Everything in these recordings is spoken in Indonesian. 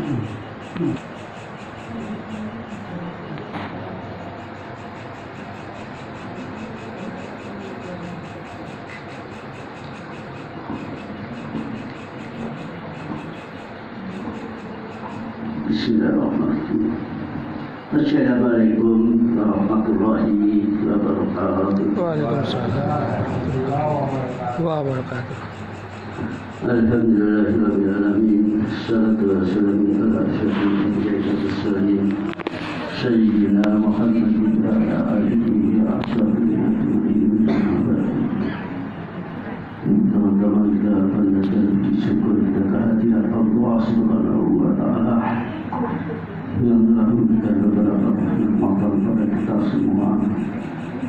Bismillahirrahmanirrahim. Assalamualaikum warahmatullahi wabarakatuh. Waalaikumsalam warahmatullahi wabarakatuh. Alhamdulillahirabbil alamin. Wassalatu wassalamu ala asyrofil anbiya'i wal mursalin sayyidina Muhammadin wa ala alihi wa ashabihi teman-teman kita panjatkan syukur kita kehadiran Allah Subhanahu wa taala yang telah memberikan beberapa nikmatan pada kita semua,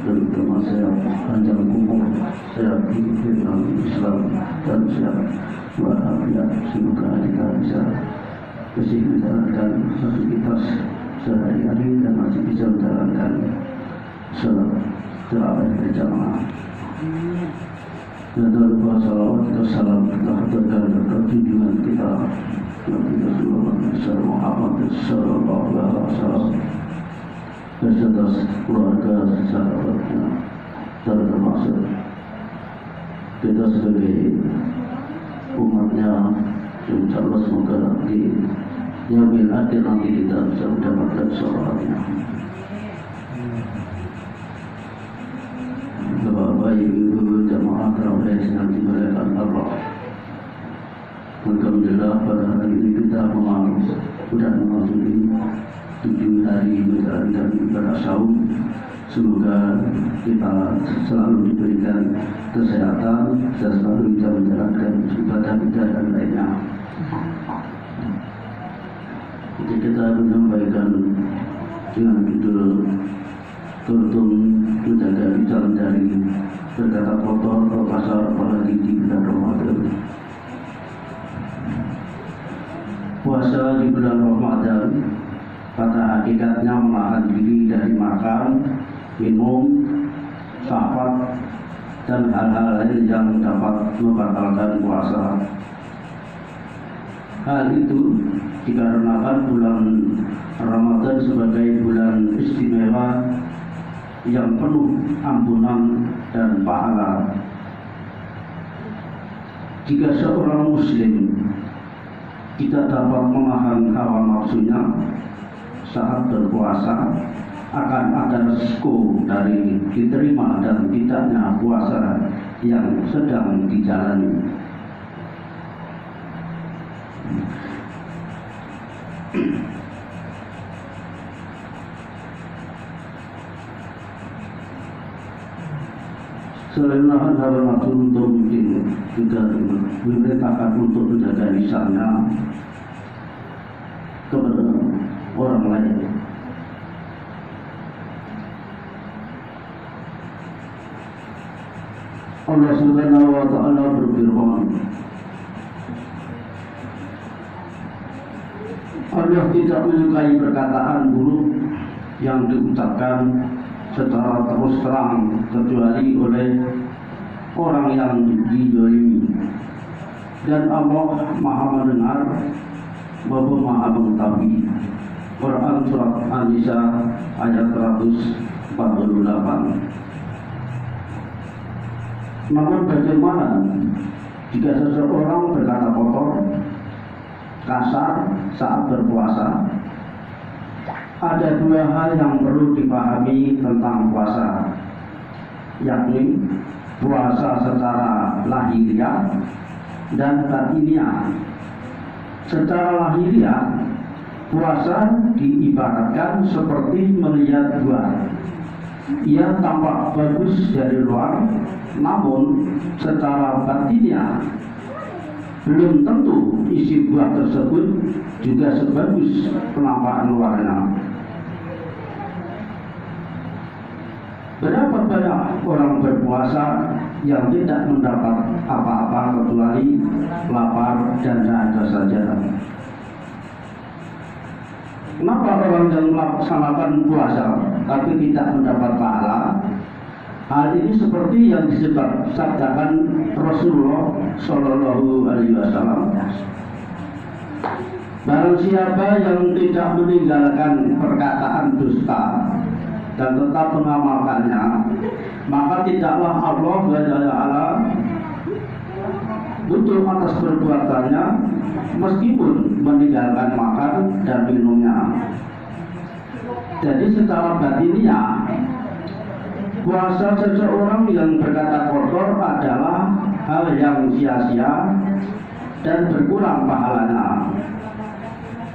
terutama sehat panjang umur, sehat hidup dalam Islam dan sehat walafiat. Semoga kita bisa menjalankan aktivitas sehari-hari dan masih bisa menjalankan salat tarawih berjamaah. Dan lupa salawat dan salam kita haturkan ke junjungan kita Nabi Rasulullah Muhammad sallallahu alaihi wasallam beserta keluarga sahabatnya, termasuk kita sebagai umatnya. Insyaallah semoga di yaumil akhir nanti kita bisa mendapatkan salawatnya. Bapak Ibu jamaah tarawih yang dimuliakan Allah, alhamdulillah pada hari ini kita sudah memasuki 7 hari menjalankan ibadah saum. Semoga kita selalu diberikan kesehatan dan selalu bisa menjalankan ibadah-ibadah dan lainnya. Jadi kita menyampaikan dengan judul Tuntung menjaga jalan dari berkata kotor atau kasar, apalagi di bulan Ramadan. Puasa di bulan Ramadan pada hakikatnya menahan diri dari makan, minum, syahwat, dan hal-hal lain yang dapat membatalkan puasa. Hal itu dikarenakan bulan Ramadan sebagai bulan istimewa yang penuh ampunan dan pahala. Jika seorang muslim tidak dapat menahan hawa nafsunya saat berpuasa, akan ada resiko dari diterima dan tidaknya puasa yang sedang dijalani. Selain menahan hawa nafsu untuk juga diperintahkan untuk menjaga lisannya kepada orang lain. Allah Subhanahu wa taala berfirman, Allah tidak menyukai perkataan buruk yang diucapkan secara terus terang kecuali oleh orang yang dizalimi, dan Allah Maha mendengar maupun Maha mengetahui. Quran surat An-Nisa ayat 148. Namun bagaimana jika seseorang berkata kotor, kasar saat berpuasa? Ada 2 hal yang perlu dipahami tentang puasa, yakni puasa secara lahiriah dan batiniah. Secara lahiriah, puasa diibaratkan seperti melihat buah. Ia tampak bagus dari luar, namun secara batiniah belum tentu isi buah tersebut juga sebagus penampakan luarnya. Berapa banyak orang berpuasa yang tidak mendapat apa-apa kecuali lapar dan dahaga saja. Kenapa orang yang melaksanakan puasa tapi tidak mendapat pahala? Hal ini seperti yang disabdakan Rasulullah Shallallahu Alaihi Wasallam, Barang siapa yang tidak meninggalkan perkataan dusta dan tetap mengamalkannya, maka tidaklah Allah Ta'ala butuh atas perbuatannya meskipun meninggalkan makan dan minumnya. Jadi secara batiniah, puasa seseorang yang berkata kotor adalah hal yang sia-sia dan berkurang pahalanya.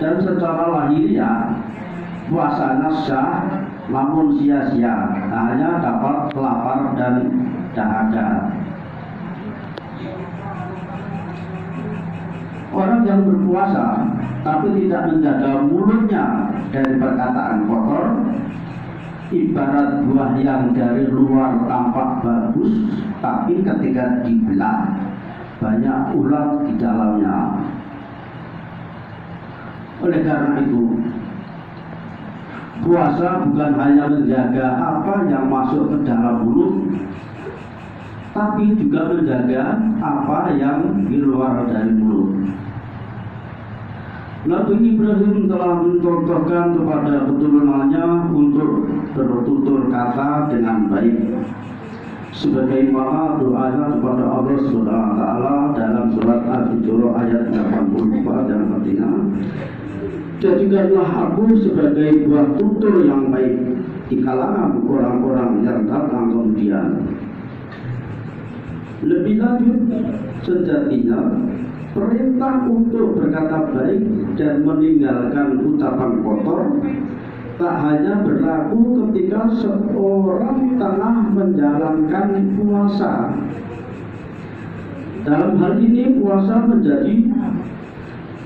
Dan secara lahiriah, puasanya sah namun sia-sia, hanya dapat lapar dan dahaga. Orang yang berpuasa tapi tidak menjaga mulutnya dari perkataan kotor, ibarat buah yang dari luar tampak bagus, tapi ketika dibelah banyak ulat di dalamnya. Oleh karena itu, puasa bukan hanya menjaga apa yang masuk ke dalam mulut, tapi juga menjaga apa yang di luar dari mulut. Nabi Ibrahim telah mencontohkan kepada keturunannya untuk bertutur kata dengan baik, sebagaimana doanya kepada Allah Subhanahu wa Ta'ala dalam surat Al-Hujurat ayat 84 yang artinya, jadikanlah aku sebagai buah tutur yang baik di kalangan orang-orang yang datang kemudian. Lebih lanjut, sejatinya perintah untuk berkata baik dan meninggalkan ucapan kotor tak hanya berlaku ketika seorang tengah menjalankan puasa. Dalam hal ini puasa menjadi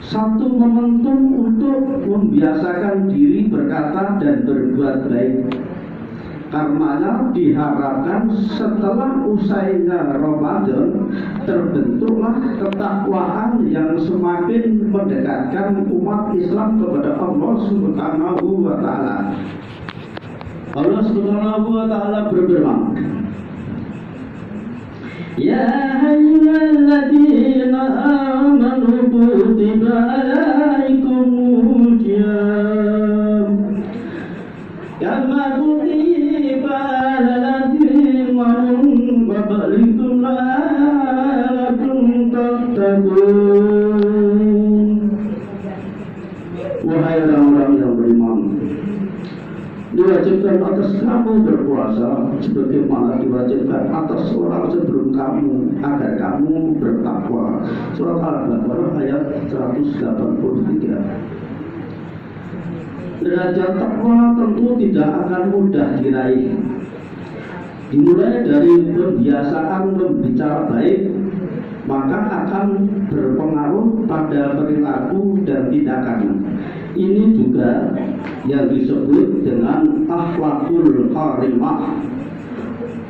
satu momentum untuk membiasakan diri berkata dan berbuat baik. Karenanya diharapkan setelah usainya Ramadan terbentuklah ketakwaan yang semakin mendekatkan umat Islam kepada Allah Subhanahu wa Ta'ala. Allah Subhanahu wa Ta'ala berfirman, Ya ayyuhalladzina amanu kutiba alaikumul qiyam kama kutiba alal ladzina min qablikum la'allakum tattaqun. Wahai orang-orang yang beriman, diwajibkan atas kamu berpuasa sebagaimana diwajibkan atas orang sebelum kamu agar kamu bertakwa. Surat Al-Baqarah ayat 183. Derajat takwa tentu tidak akan mudah diraih. Dimulai dari kebiasaan berbicara baik, maka akan berpengaruh pada perilaku dan tindakan. Ini juga yang disebut dengan akhlakul karimah,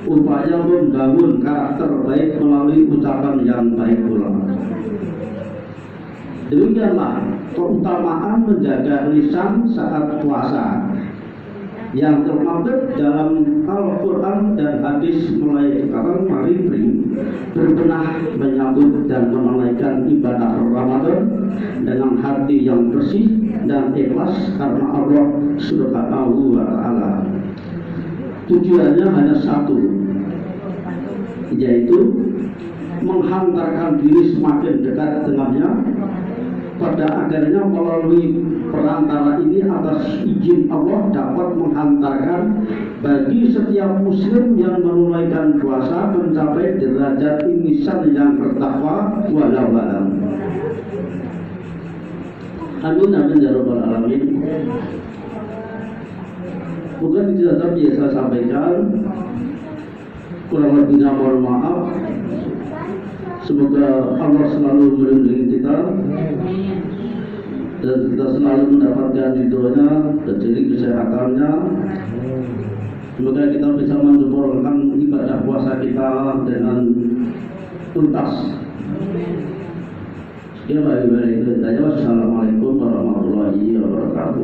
upaya membangun karakter baik melalui ucapan yang baik pula. Demikianlah keutamaan menjaga lisan saat puasa yang termaktub dalam Al-Quran dan hadis. Mulai sekarang mari berbenah menyambut dan menunaikan ibadah Ramadan dengan hati yang bersih dan ikhlas karena Allah Subhanahu wa Ta'ala. Tujuannya hanya satu, yaitu menghantarkan diri semakin dekat dengannya. Pada akhirnya melalui perantara ini atas izin Allah dapat menghantarkan bagi setiap muslim yang menunaikan puasa mencapai derajat insan yang bertakwa walau alam. Amin amin ya rabbal alamin. Bukan tidak biasa sampaikan, kurang lebihnya mohon maaf. Semoga Allah selalu melindungi kita dan kita selalu mendapatkan ridhonya dan jadi kesehatannya. Semoga kita bisa menyempurnakan ibadah puasa kita dengan tuntas. Ya baik-baik itu saja. Wassalamualaikum warahmatullahi wabarakatuh.